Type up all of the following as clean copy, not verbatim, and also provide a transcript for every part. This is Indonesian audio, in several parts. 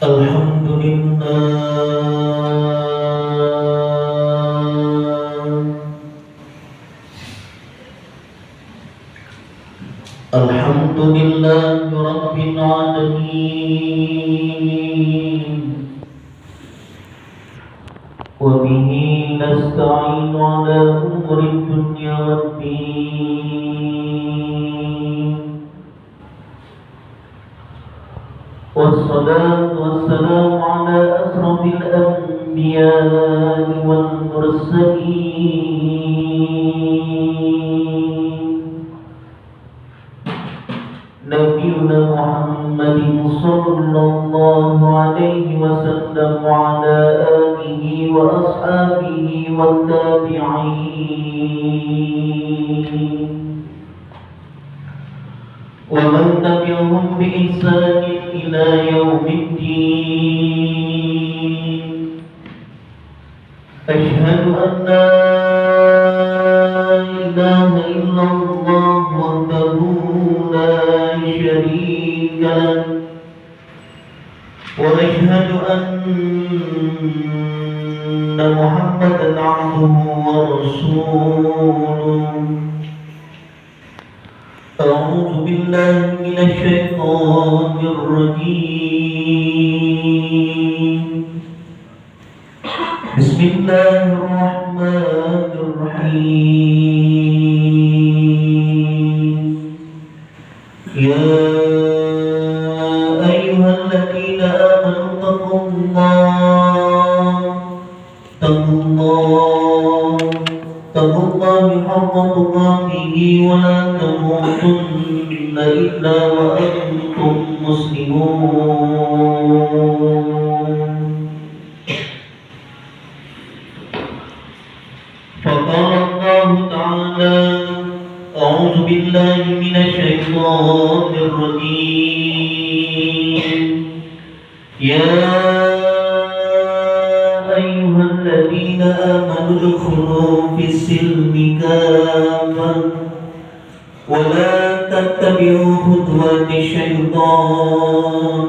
Alhamdulillah Rabbil Alamin. Wa bihi nasta'inu ala umuri dunya waddin. Wassalatu wassalamu ala asrafil anbiya'i wal mursalin. Nabiyyuna Muhammadin sallallahu alaihi wasallam wa ala alihi wa ashabihi wa tabi'in wa man tabi'ahum bi ihsanin ila yaumiddin. Asyhadu an la ilaha illallah wahdahu la syarika lahu wa asyhadu anna Muhammadan abduhu wa rasuluh. A'udzu billahi minasy syaithanir rajim. Bismillahirrahmanirrahim. Ya ayyuhalladzina amanu taqullaha haqqa tuqatih wa la tamutunna illa wa antum muslimun. فقال الله تعالى أعوذ بالله من الشيطان الرجيم يا أيها الذين آمنوا ادخلوا في السلم كافة ولا تتبعوا خطوات الشيطان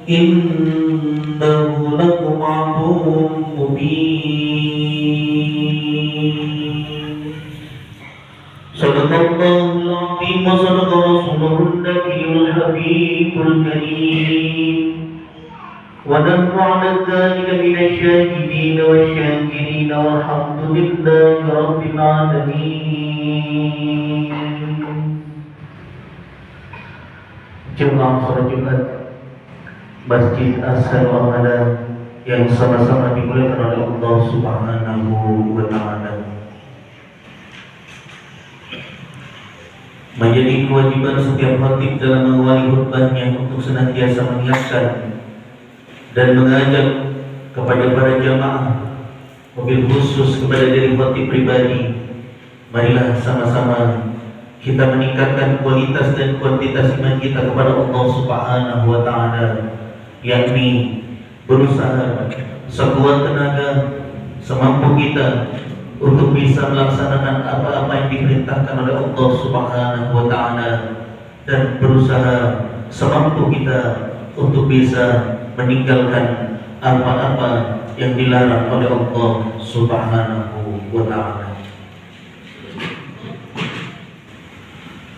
إنه لكم عدو مبين. Sadaqallahul azim wa sadaqa rasuluhun nabiyul habibul karim wa nahnu ala dzalika minasy syahidin wasyakirin walhamdulillahi rabbil alamin. Jemaah salat Jumat Masjid As-Salawat yang sama-sama dimuliakan oleh Allah Subhanahu wa ta'ala, menjadi kewajiban setiap khatib dalam mengawali khutbahnya untuk senantiasa mengingatkan dan mengajak kepada para jamaah, wabil khusus kepada diri khatib pribadi, marilah sama-sama kita meningkatkan kualitas dan kuantitas iman kita kepada Allah Subhanahu wa ta'ala, yakni berusaha sekuat tenaga semampu kita untuk bisa melaksanakan apa-apa yang diperintahkan oleh Allah Subhanahu wa ta'ala, dan berusaha semampu kita untuk bisa meninggalkan apa-apa yang dilarang oleh Allah Subhanahu wa ta'ala.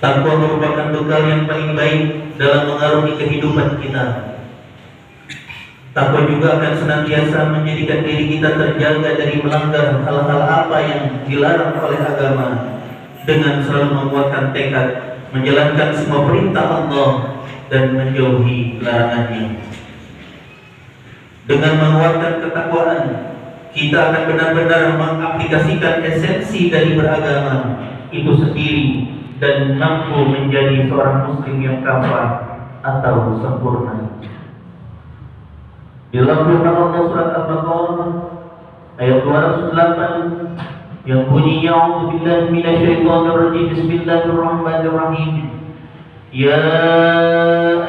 Takwa merupakan bekal yang paling baik dalam mengarungi kehidupan kita. Takwa juga akan senantiasa menjadikan diri kita terjaga dari melanggar hal-hal apa yang dilarang oleh agama, dengan selalu menguatkan tekad menjalankan semua perintah Allah dan menjauhi larangannya. Dengan menguatkan ketakwaan, kita akan benar-benar mengaplikasikan esensi dari beragama itu sendiri dan mampu menjadi seorang muslim yang kafah atau sempurna. Dalam firman Allah surat Al-Baqarah ayat 208 yang bunyinya a'udzu billahi minasyaitonir rajim, bismillahirrahmanirrahim, ya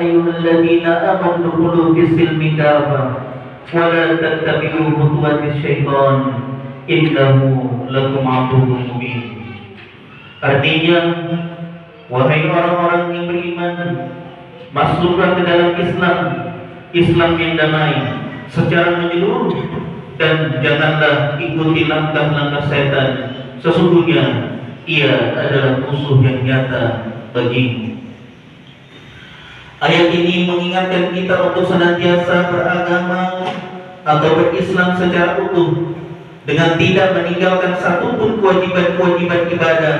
ayyuhalladzina amanu udkhulu fis-silmi kafah wa la tattabi'u khutuwatis syaitan innahu lakum aduwwun mubin. Artinya, wahai orang-orang yang beriman, masuklah ke dalam Islam Islam yang damai secara menyeluruh, dan janganlah ikuti langkah-langkah setan. Sesungguhnya ia adalah musuh yang nyata bagimu. Ayat ini mengingatkan kita untuk senantiasa beragama atau berislam secara utuh, dengan tidak meninggalkan satupun kewajiban-kewajiban ibadah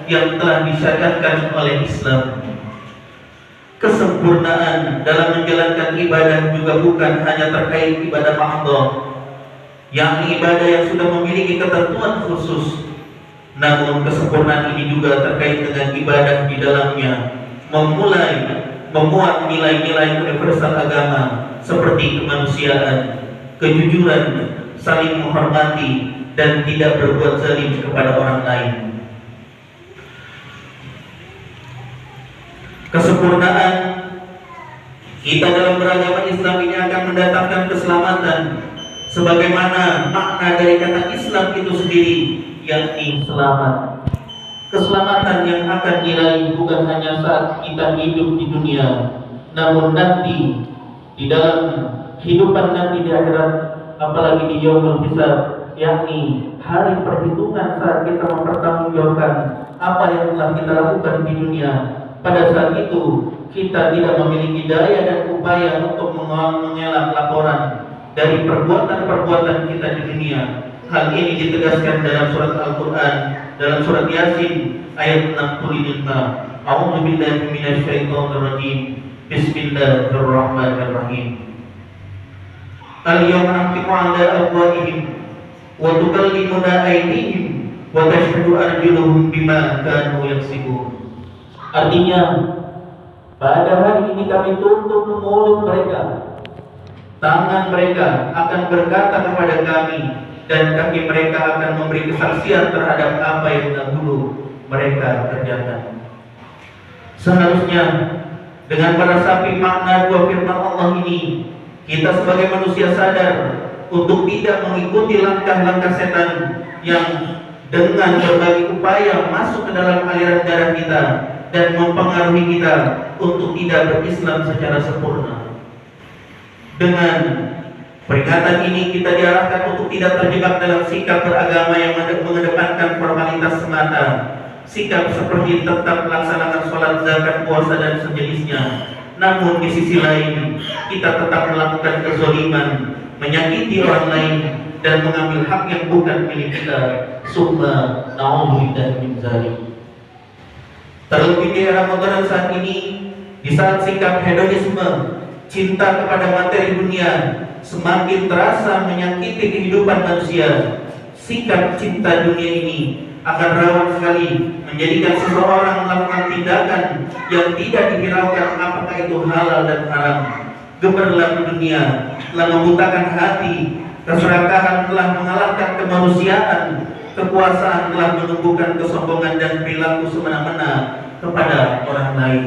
yang telah disyariatkan oleh Islam. Kesempurnaan dalam menjalankan ibadah juga bukan hanya terkait ibadah mahdhah, yakni ibadah yang sudah memiliki ketentuan khusus, namun kesempurnaan ini juga terkait dengan ibadah di dalamnya memuat nilai-nilai universal agama seperti kemanusiaan, kejujuran, saling menghormati, dan tidak berbuat zalim kepada orang lain. Kesempurnaan kita dalam beragama Islam ini akan mendatangkan keselamatan, sebagaimana makna dari kata Islam itu sendiri, yakni selamat. Keselamatan yang akan diraih bukan hanya saat kita hidup di dunia, namun nanti di dalam kehidupan nanti di akhirat, apalagi di yaumul hisab, yakni hari perhitungan saat kita mempertanggungjawabkan apa yang telah kita lakukan di dunia. Pada saat itu kita tidak memiliki daya dan upaya untuk mengelak laporan dari perbuatan-perbuatan kita di dunia. Hal ini ditegaskan dalam surat Al-Quran, dalam surat Yasin ayat 65. A'udzu billahi minasyaitonir rajim. Bismillahirrahmanirrahim. Al-yawma nahtimu 'ala afwahihim wa tukallimuna aydihim wa tashhadu arjuluhum bima kanu yaksibun. Artinya, pada hari ini kami tutup mulut mereka, tangan mereka akan berkata kepada kami, dan kaki mereka akan memberi kesaksian terhadap apa yang dahulu mereka kerjakan. Seharusnya dengan meresapi makna dua firman Allah ini, kita sebagai manusia sadar untuk tidak mengikuti langkah-langkah setan yang dengan berbagai upaya masuk ke dalam aliran darah kita dan mempengaruhi kita untuk tidak berislam secara sempurna. Dengan peringatan ini kita diarahkan untuk tidak terjebak dalam sikap beragama yang mengedepankan formalitas semata, sikap seperti tetap melaksanakan sholat, zakat, puasa, dan sejenisnya. Namun di sisi lain kita tetap melakukan kezaliman, menyakiti orang lain, dan mengambil hak yang bukan milik kita. Summa na'udzubillahi min dzalik. Terlebih di era modern saat ini, di saat sikap hedonisme, cinta kepada materi dunia semakin terasa menyakiti kehidupan manusia, sikap cinta dunia ini akan rawan sekali menjadikan seseorang melakukan tindakan yang tidak dihiraukan apakah itu halal dan haram. Gemerlap dunia telah membutakan hati, keserakahan telah mengalahkan kemanusiaan, kekuasaan telah menumbuhkan kesombongan dan perilaku semena-mena kepada orang lain.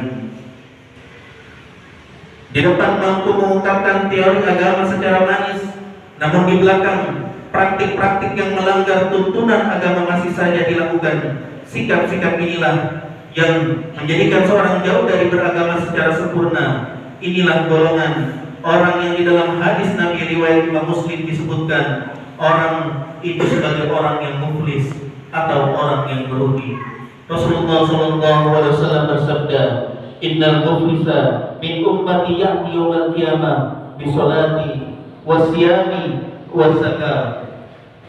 Di depan mampu mengungkapkan teori agama secara manis, namun di belakang praktik-praktik yang melanggar tuntunan agama masih saja dilakukan. Sikap-sikap inilah yang menjadikan seorang jauh dari beragama secara sempurna. Inilah golongan orang yang di dalam hadis Nabi riwayat Imam Muslim disebutkan orang itu sebagai orang yang muflis atau orang yang merugi. Rasulullah SAW bersabda, Innal muflisa min ummati ya'ti yawmal qiyamah bi sholati wasiyami waszakat.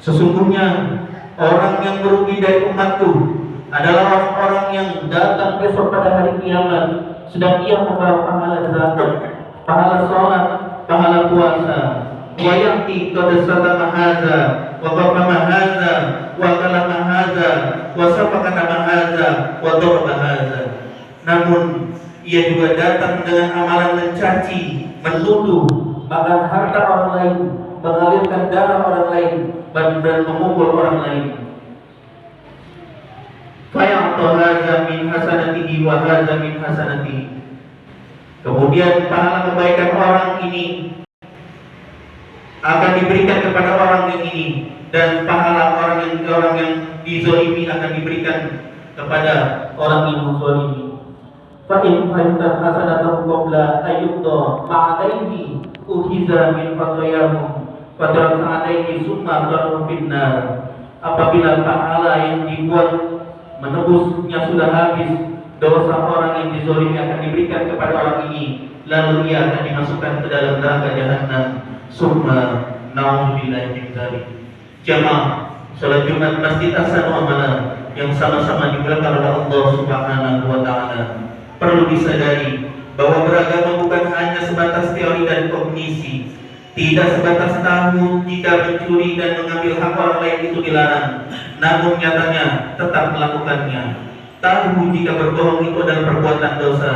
Sesungguhnya orang yang merugi dari umatku adalah orang-orang yang datang besok pada hari kiamat sedang ia membawa pahala zakat, pahala sholat, pahala puasa. Wa ya'ti qad satama hadza wa qama hadza wa kalama hadza wa safaqana hadza wa daraba hadza. Namun ia juga datang dengan amalan mencaci, menuduh, makan harta orang lain, mengalirkan darah orang lain, dan memukul orang lain. Faya'ta hadza min hasanatihi wa hadza min hasanatihi. Kemudian pahala kebaikan orang ini akan diberikan kepada orang yang ini, dan pahala orang yang dizalimi akan diberikan kepada orang yang menzalimi. فإن فإن حسنته قبل أن يقضى ما عليه أخذ من خطاياهم فترك عليه ثم ضرب في النار. Apabila pahala yang dibuat menebusnya sudah habis, dosa orang yang dizolimi akan diberikan kepada orang ini, lalu ia akan dimasukkan ke dalam neraka jahanam. Summa na'udzubillahi min dzalik. Jamaah salat Jumat Masjid Ahsanul Amanah yang sama-sama dimuliakan oleh Allah Subhanahu wa taala, perlu disadari bahwa beragama bukan hanya sebatas teori dan kognisi, tidak sebatas tahu jika mencuri dan mengambil hak orang lain itu dilarang, namun nyatanya tetap melakukannya. Tahu jika berbohong itu adalah perbuatan dosa,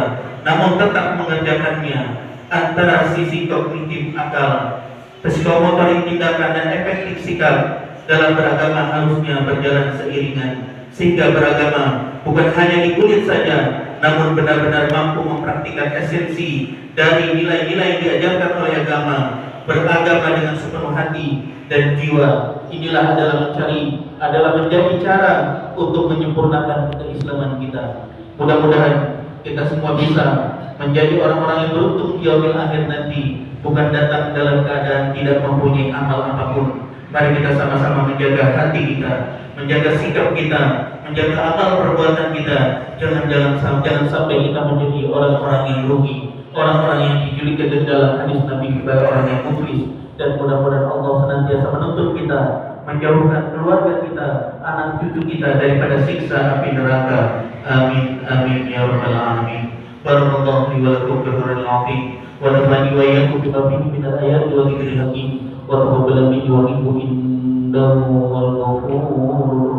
namun tetap mengerjakannya. Antara sisi kognitif akal, psikomotorik tindakan dan efektif sikap dalam beragama harusnya berjalan seiringan, sehingga beragama bukan hanya di kulit saja, namun benar-benar mampu mempraktikkan esensi dari nilai-nilai yang diajarkan oleh agama. Beragama dengan sepenuh hati dan jiwa, inilah adalah menjadi cara untuk menyempurnakan keislaman kita. Mudah-mudahan kita semua bisa menjadi orang-orang yang beruntung di yaumil akhir nanti, bukan datang dalam keadaan tidak mempunyai amal apapun. Mari kita sama-sama menjaga hati kita, menjaga sikap kita, menjaga amal perbuatan kita. Jangan sampai kita menjadi orang-orang yang rugi, orang-orang yang dijuluki dalam hadis Nabi sebagai orang yang muflis. Dan mudah-mudahan Allah senantiasa menuntut kita, menjauhkan keluarga kita, anak cucu kita daripada siksa api neraka. Amin amin ya rabbal alamin. Barakallahu li wa lakum fil Qur'anil azim wa nafa'ani wa iyyakum bima fihi minal ayati wa dzikril hakim wa taqabbal minni wa minkum innahu wal ghafurur